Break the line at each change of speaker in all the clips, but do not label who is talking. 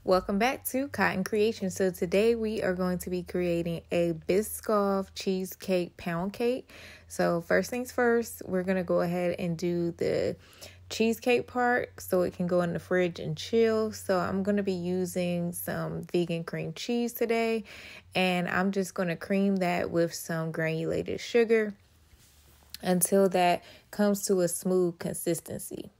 Welcome back to Cotton Creation. So today we are going to be creating a Biscoff cheesecake pound cake. So first things first, we're going to go ahead and do the cheesecake part so it can go in the fridge and chill. So I'm going to be using some vegan cream cheese today, and I'm just going to cream that with some granulated sugar until that comes to a smooth consistency.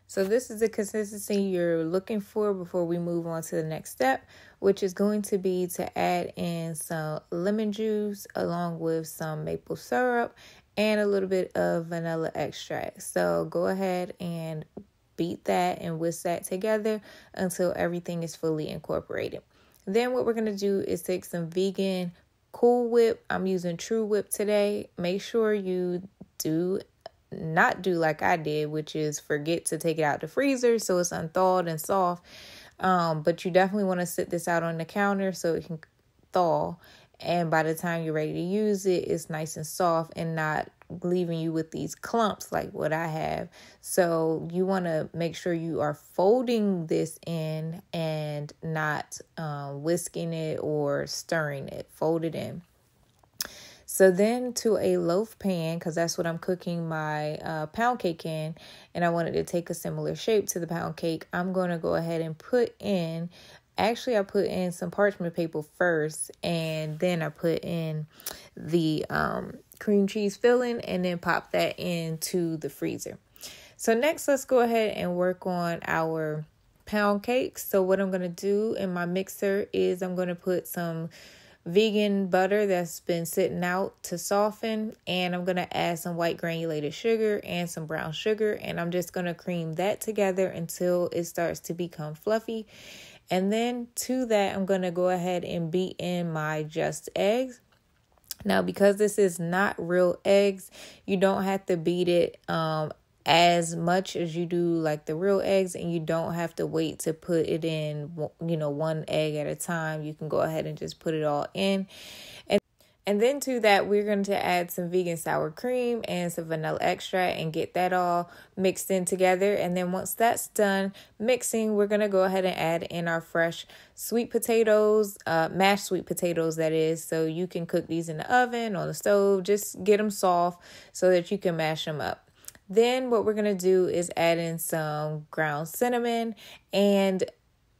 So this is the consistency you're looking for before we move on to the next step, which is going to be to add in some lemon juice along with some maple syrup and a little bit of vanilla extract. So go ahead and beat that and whisk that together until everything is fully incorporated. Then what we're going to do is take some vegan Cool Whip. I'm using True Whip today. Make sure you not do like I did, which is forget to take it out the freezer so it's unthawed and soft. But you definitely want to sit this out on the counter so it can thaw. And by the time you're ready to use it, it's nice and soft and not leaving you with these clumps like what I have. So you want to make sure you are folding this in and not whisking it or stirring it. Fold it in. So then to a loaf pan, because that's what I'm cooking my pound cake in, and I wanted to take a similar shape to the pound cake, I'm going to go ahead and I put in some parchment paper first, and then I put in the cream cheese filling and then pop that into the freezer. So next, let's go ahead and work on our pound cake. So what I'm going to do in my mixer is I'm going to put some vegan butter that's been sitting out to soften, and I'm going to add some white granulated sugar and some brown sugar, and I'm just going to cream that together until it starts to become fluffy. And then to that, I'm going to go ahead and beat in my just eggs. Now, because this is not real eggs, you don't have to beat it as much as you do like the real eggs, and you don't have to wait to put it in, one egg at a time. You can go ahead and just put it all in. And then to that, we're going to add some vegan sour cream and some vanilla extract and get that all mixed in together. And then once that's done mixing, we're going to go ahead and add in our fresh sweet potatoes, mashed sweet potatoes, that is. So you can cook these in the oven, on the stove, just get them soft so that you can mash them up. Then what we're going to do is add in some ground cinnamon and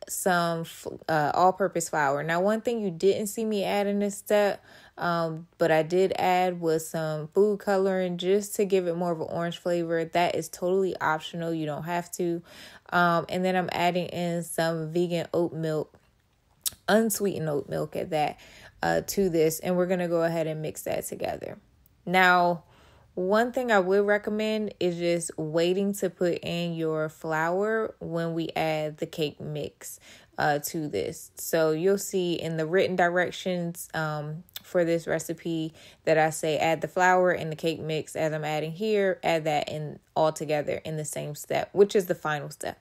some all-purpose flour. Now, one thing you didn't see me add in this step, but I did add was some food coloring just to give it more of an orange flavor. That is totally optional. You don't have to. And then I'm adding in some vegan oat milk, unsweetened oat milk at that, to this. And we're going to go ahead and mix that together. Now, one thing I would recommend is just waiting to put in your flour when we add the cake mix to this. So you'll see in the written directions for this recipe that I say add the flour and the cake mix as I'm adding here, add that in all together in the same step, which is the final step.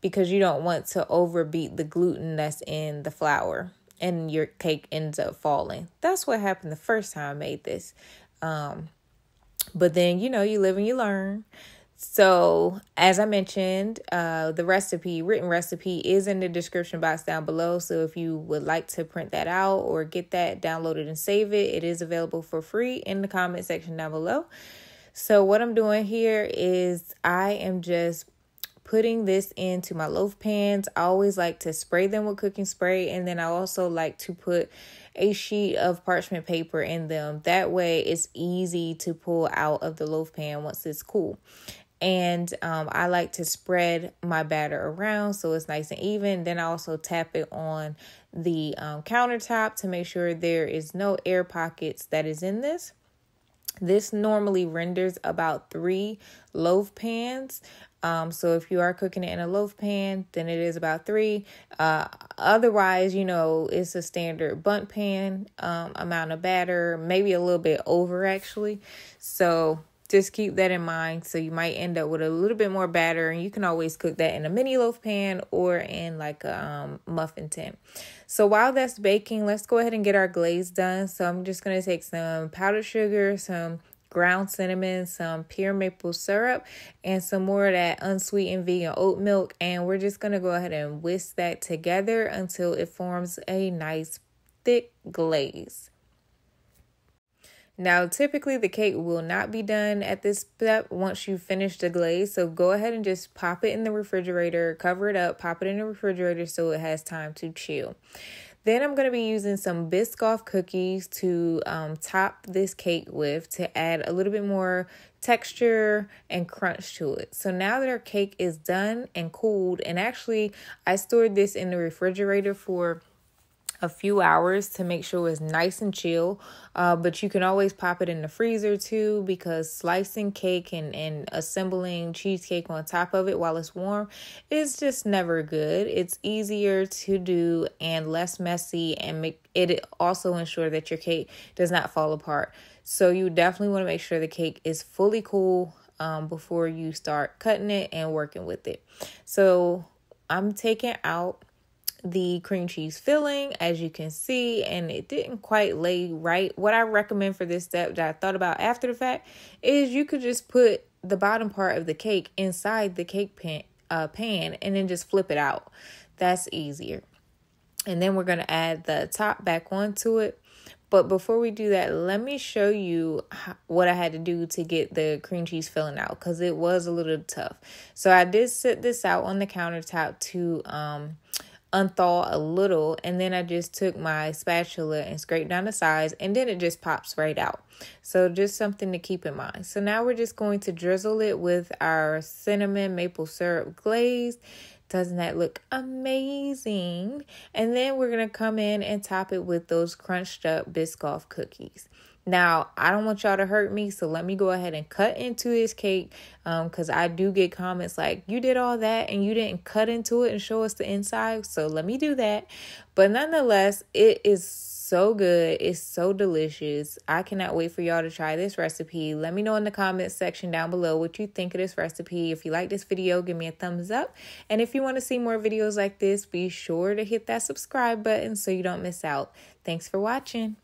Because you don't want to overbeat the gluten that's in the flour and your cake ends up falling. That's what happened the first time I made this. But then, you live and you learn. So as I mentioned, the written recipe is in the description box down below. So if you would like to print that out or get that downloaded and save it, it is available for free in the comment section down below. So what I'm doing here is I am just putting this into my loaf pans. I always like to spray them with cooking spray, and then I also like to put a sheet of parchment paper in them. That way it's easy to pull out of the loaf pan once it's cool. And I like to spread my batter around so it's nice and even. Then I also tap it on the countertop to make sure there is no air pockets that is in this. This normally renders about 3 loaf pans. So if you are cooking it in a loaf pan, then it is about 3. Otherwise, it's a standard bundt pan amount of batter, maybe a little bit over actually. So just keep that in mind. So you might end up with a little bit more batter, and you can always cook that in a mini loaf pan or in like a muffin tin. So while that's baking, let's go ahead and get our glaze done. So I'm just going to take some powdered sugar, some ground cinnamon, some pure maple syrup, and some more of that unsweetened vegan oat milk. And we're just going to go ahead and whisk that together until it forms a nice thick glaze. Now, typically the cake will not be done at this step once you finish the glaze. So go ahead and just pop it in the refrigerator, cover it up, pop it in the refrigerator so it has time to chill. Then I'm going to be using some Biscoff cookies to top this cake with to add a little bit more texture and crunch to it. So now that our cake is done and cooled, and actually I stored this in the refrigerator for a few hours to make sure it's nice and chill, but you can always pop it in the freezer too, because slicing cake and assembling cheesecake on top of it while it's warm is just never good. It's easier to do and less messy, and make it also ensure that your cake does not fall apart. So you definitely want to make sure the cake is fully cool before you start cutting it and working with it. So I'm taking out the cream cheese filling, as you can see, and it didn't quite lay right. What I recommend for this step that I thought about after the fact is you could just put the bottom part of the cake inside the cake pan and then just flip it out. That's easier. And then we're going to add the top back onto it. But before we do that, let me show you what I had to do to get the cream cheese filling out, because it was a little tough. So I did sit this out on the countertop to unthaw a little, and then I just took my spatula and scraped down the sides, and then it just pops right out. So just something to keep in mind. So now we're just going to drizzle it with our cinnamon maple syrup glaze. Doesn't that look amazing? And then we're going to come in and top it with those crunched up Biscoff cookies. Now, I don't want y'all to hurt me, so let me go ahead and cut into this cake, because I do get comments like, you did all that and you didn't cut into it and show us the inside. So let me do that. But nonetheless, it is so good. It's so delicious. I cannot wait for y'all to try this recipe. Let me know in the comments section down below what you think of this recipe. If you like this video, give me a thumbs up. And if you want to see more videos like this, be sure to hit that subscribe button so you don't miss out. Thanks for watching.